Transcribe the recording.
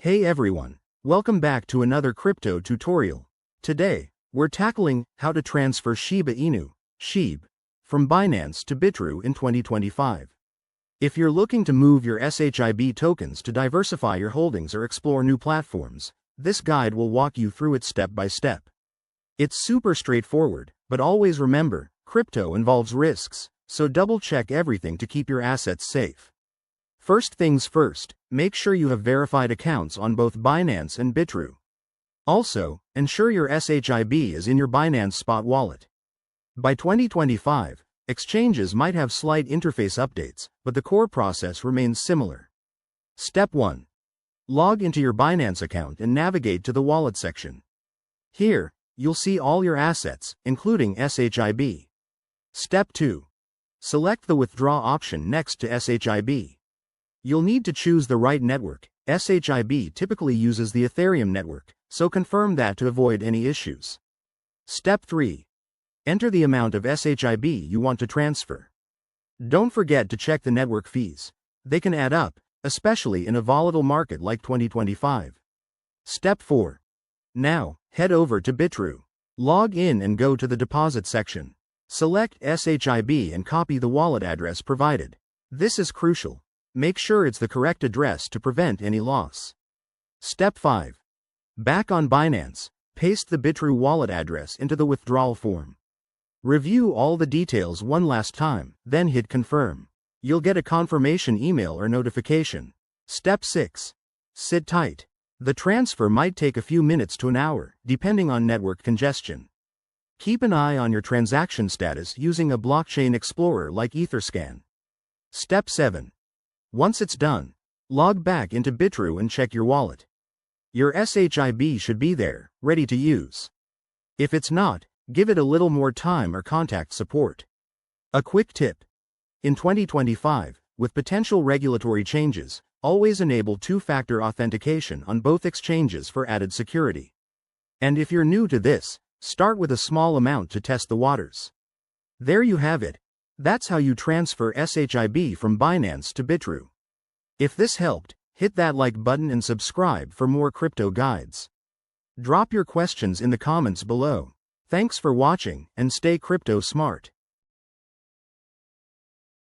Hey everyone, welcome back to another crypto tutorial. Today, we're tackling how to transfer Shiba Inu, SHIB, from Binance to Bitrue in 2025. If you're looking to move your SHIB tokens to diversify your holdings or explore new platforms, this guide will walk you through it step by step. It's super straightforward, but always remember, crypto involves risks, so double-check everything to keep your assets safe. First things first, make sure you have verified accounts on both Binance and Bitrue. Also, ensure your SHIB is in your Binance Spot wallet. By 2025, exchanges might have slight interface updates, but the core process remains similar. Step 1. Log into your Binance account and navigate to the wallet section. Here, you'll see all your assets, including SHIB. Step 2. Select the withdraw option next to SHIB. You'll need to choose the right network. SHIB typically uses the Ethereum network, so confirm that to avoid any issues. Step 3. Enter the amount of SHIB you want to transfer. Don't forget to check the network fees. They can add up, especially in a volatile market like 2025. Step 4. Now, head over to Bitrue. Log in and go to the deposit section. Select SHIB and copy the wallet address provided. This is crucial. Make sure it's the correct address to prevent any loss. Step 5. Back on Binance, paste the Bitrue wallet address into the withdrawal form. Review all the details one last time, then hit confirm. You'll get a confirmation email or notification. Step 6. Sit tight. The transfer might take a few minutes to an hour, depending on network congestion. Keep an eye on your transaction status using a blockchain explorer like Etherscan. Step 7. Once it's done, log back into Bitrue and check your wallet. Your SHIB should be there, ready to use. If it's not, give it a little more time or contact support. A quick tip. In 2025, with potential regulatory changes, always enable two-factor authentication on both exchanges for added security. And if you're new to this, start with a small amount to test the waters. There you have it. That's how you transfer SHIB from Binance to Bitrue. If this helped, hit that like button and subscribe for more crypto guides. Drop your questions in the comments below. Thanks for watching, and stay crypto smart.